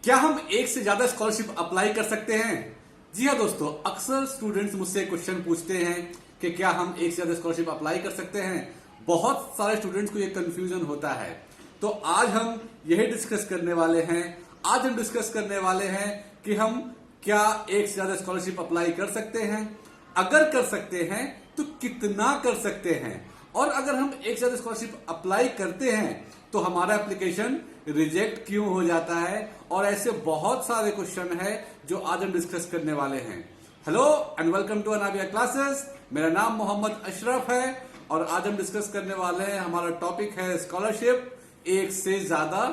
क्या हम एक से ज्यादा स्कॉलरशिप अप्लाई कर सकते हैं? जी हाँ दोस्तों, अक्सर स्टूडेंट्स मुझसे क्वेश्चन पूछते हैं कि क्या हम एक से ज्यादा स्कॉलरशिप अप्लाई कर सकते हैं। बहुत सारे स्टूडेंट्स को ये कंफ्यूजन होता है। तो आज हम यही डिस्कस करने वाले हैं। आज हम डिस्कस करने वाले हैं कि हम क्या एक से ज्यादा स्कॉलरशिप अप्लाई कर सकते हैं, अगर कर सकते हैं तो कितना कर सकते हैं, और अगर हम एक से ज्यादा स्कॉलरशिप अप्लाई करते हैं तो हमारा एप्लीकेशन रिजेक्ट क्यों हो जाता है। और ऐसे बहुत सारे क्वेश्चन है जो आज हम डिस्कस करने वाले हैं। Hello and welcome to Anabia classes. मेरा नाम मोहम्मद अशरफ है और आज हम डिस्कस करने वाले हैं, हमारा टॉपिक है स्कॉलरशिप। एक से ज्यादा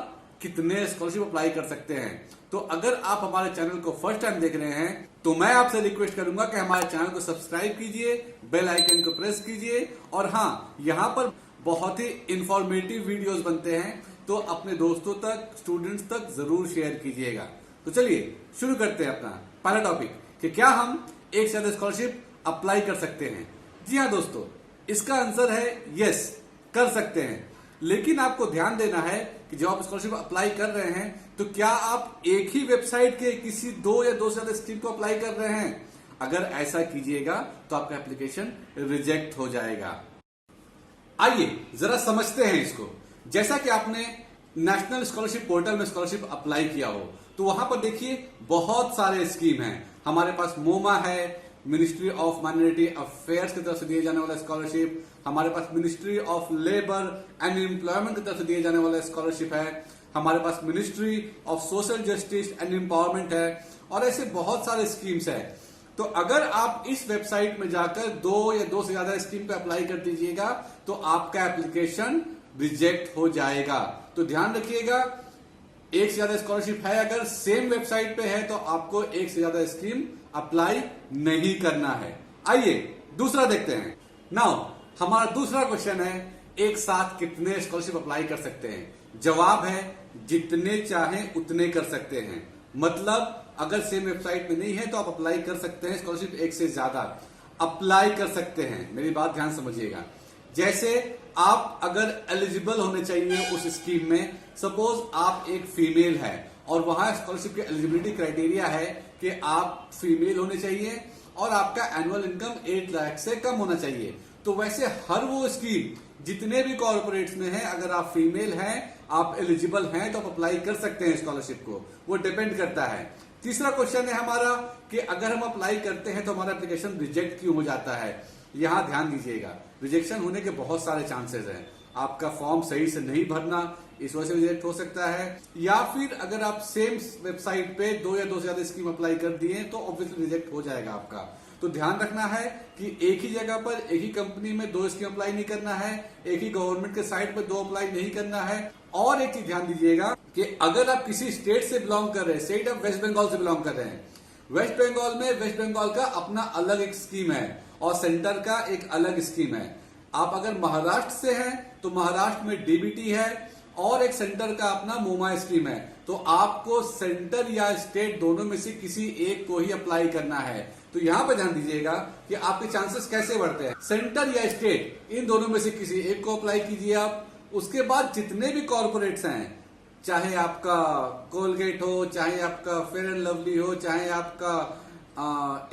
कितने स्कॉलरशिप अप्लाई कर सकते हैं। तो अगर आप हमारे चैनल को फर्स्ट टाइम देख रहे हैं तो मैं आपसे रिक्वेस्ट करूंगा कि हमारे चैनल को सब्सक्राइब कीजिए, बेल आइकन को प्रेस कीजिए, और हाँ, यहाँ पर बहुत ही इंफॉर्मेटिव वीडियोस बनते हैं तो अपने दोस्तों तक, स्टूडेंट्स तक जरूर शेयर कीजिएगा। तो चलिए शुरू करते हैं अपना पहला टॉपिक कि क्या हम एक से ज्यादा स्कॉलरशिप अप्लाई कर सकते हैं। जी हाँ दोस्तों, इसका आंसर है यस, कर सकते हैं। लेकिन आपको ध्यान देना है कि जब आप स्कॉलरशिप अप्लाई कर रहे हैं तो क्या आप एक ही वेबसाइट के किसी दो या दो से ज्यादा स्कीम को अप्लाई कर रहे हैं। अगर ऐसा कीजिएगा तो आपका एप्लीकेशन रिजेक्ट हो जाएगा। आइए जरा समझते हैं इसको। जैसा कि आपने नेशनल स्कॉलरशिप पोर्टल में स्कॉलरशिप अप्लाई किया हो तो वहां पर देखिए बहुत सारे स्कीम हैं। हमारे पास मोमा है, मिनिस्ट्री ऑफ माइनॉरिटी अफेयर्स की तरफ से दिए जाने वाला स्कॉलरशिप। हमारे पास Ministry of Labour and Employment की तरफ से दिए जाने वाला स्कॉलरशिप है। हमारे पास Ministry of Social Justice and Empowerment है, और ऐसे बहुत सारे स्कीम्स है। तो अगर आप इस वेबसाइट में जाकर दो या दो से ज्यादा स्कीम पे अप्लाई कर दीजिएगा तो आपका एप्लीकेशन रिजेक्ट हो जाएगा। तो ध्यान रखिएगा, एक से ज्यादा स्कॉलरशिप है अगर सेम वेबसाइट पे है तो आपको एक से ज्यादा स्कीम अप्लाई नहीं करना है। आइए दूसरा देखते हैं। नाउ हमारा दूसरा क्वेश्चन है, एक साथ कितने स्कॉलरशिप अप्लाई कर सकते हैं। जवाब है जितने चाहें उतने कर सकते हैं। मतलब अगर सेम वेबसाइट में नहीं है तो आप अप्लाई कर सकते हैं स्कॉलरशिप, एक से ज्यादा अप्लाई कर सकते हैं। मेरी बात ध्यान समझिएगा। जैसे आप अगर एलिजिबल होने चाहिए उस स्कीम में, सपोज आप एक फीमेल है और वहां स्कॉलरशिप की एलिजिबिलिटी क्राइटेरिया है कि आप फीमेल होने चाहिए और आपका एनुअल इनकम 8 लाख से कम होना चाहिए। तो वैसे हर वो स्कीम जितने भी कॉर्पोरेट्स में है, अगर आप फीमेल हैं, आप एलिजिबल हैं तो आप अप्लाई कर सकते हैं स्कॉलरशिप को। वो डिपेंड करता है। तीसरा क्वेश्चन है हमारा कि अगर हम अप्लाई करते हैं तो हमारा एप्लीकेशन रिजेक्ट क्यों हो जाता है। यहां ध्यान दीजिएगा, रिजेक्शन होने के बहुत सारे चांसेस हैं। आपका फॉर्म सही से नहीं भरना, इस वजह से रिजेक्ट हो सकता है, या फिर अगर आप सेम वेबसाइट पे दो या दो से ज्यादा स्कीम अप्लाई कर दिए तो ऑब्वियसली रिजेक्ट हो जाएगा आपका। तो ध्यान रखना है कि एक ही जगह पर, एक ही कंपनी में दो स्कीम अप्लाई नहीं करना है, एक ही गवर्नमेंट के साइट पर दो अप्लाई नहीं करना है। और एक चीज ध्यान दीजिएगा कि अगर आप किसी स्टेट से बिलोंग कर रहे हैं, स्टेट ऑफ वेस्ट बंगाल से बिलोंग कर रहे हैं, वेस्ट बंगाल में वेस्ट बंगाल का अपना अलग एक स्कीम है और सेंटर का एक अलग स्कीम है। आप अगर महाराष्ट्र से हैं तो महाराष्ट्र में डीबीटी है और एक सेंटर का अपना मोमा स्कीम है। तो आपको सेंटर या स्टेट दोनों में से किसी एक को ही अप्लाई करना है। तो यहां पर ध्यान दीजिएगा कि आपके चांसेस कैसे बढ़ते हैं। सेंटर या स्टेट, इन दोनों में से किसी एक को अप्लाई कीजिए आप। उसके बाद जितने भी कॉर्पोरेट्स हैं, चाहे आपका कोलगेट हो, चाहे आपका फेयर एंड लवली हो, चाहे आपका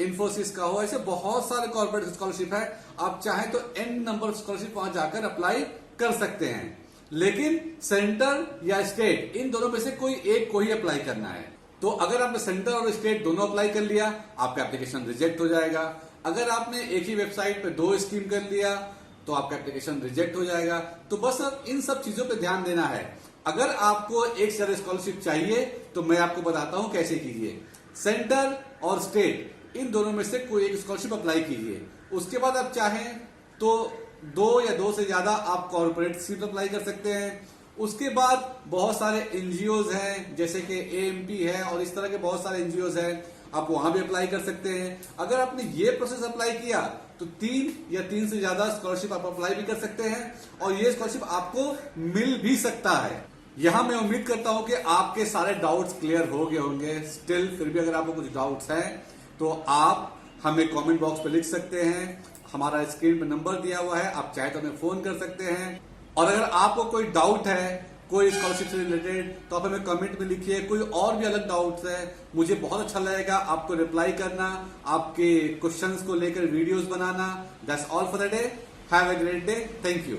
इंफोसिस का हो, ऐसे बहुत सारे कॉर्पोरेट स्कॉलरशिप है। आप चाहे तो एन नंबर स्कॉलरशिप वहां जाकर अप्लाई कर सकते हैं। लेकिन सेंटर या स्टेट, इन दोनों में से कोई एक को ही अप्लाई करना है। तो अगर आपने सेंटर और स्टेट दोनों अप्लाई कर लिया, आपका एप्लीकेशन रिजेक्ट हो जाएगा। अगर आपने एक ही वेबसाइट पे दो स्कीम कर लिया तो आपका एप्लीकेशन रिजेक्ट हो जाएगा। तो बस अब इन सब चीजों पे ध्यान देना है। अगर आपको एक से ज्यादा स्कॉलरशिप चाहिए तो मैं आपको बताता हूं कैसे कीजिए। सेंटर और स्टेट, इन दोनों में से कोई एक स्कॉलरशिप अप्लाई कीजिए। उसके बाद आप चाहें तो दो या दो से ज्यादा आप कॉर्पोरेट स्कीम अप्लाई कर सकते हैं। उसके बाद बहुत सारे एनजीओज हैं, जैसे कि एएमपी है और इस तरह के बहुत सारे एनजीओज हैं, आप वहां भी अप्लाई कर सकते हैं। अगर आपने ये प्रोसेस अप्लाई किया तो 3 या 3 से ज्यादा स्कॉलरशिप आप अप्लाई भी कर सकते हैं और ये स्कॉलरशिप आपको मिल भी सकता है। यहां मैं उम्मीद करता हूं कि आपके सारे डाउट्स क्लियर हो गए होंगे। स्टिल फिर भी अगर आपको कुछ डाउट्स हैं तो आप हमें कमेंट बॉक्स पे लिख सकते हैं। हमारा स्क्रीन पे नंबर दिया हुआ है, आप चाहे तो हमें फोन कर सकते हैं। और अगर आपको कोई डाउट है कोई स्कॉलरशिप से रिलेटेड, तो आप हमें कमेंट में लिखिए। कोई और भी अलग डाउट्स है, मुझे बहुत अच्छा लगेगा आपको रिप्लाई करना, आपके क्वेश्चंस को लेकर videos banana. That's all for the day. Have a great day. Thank you.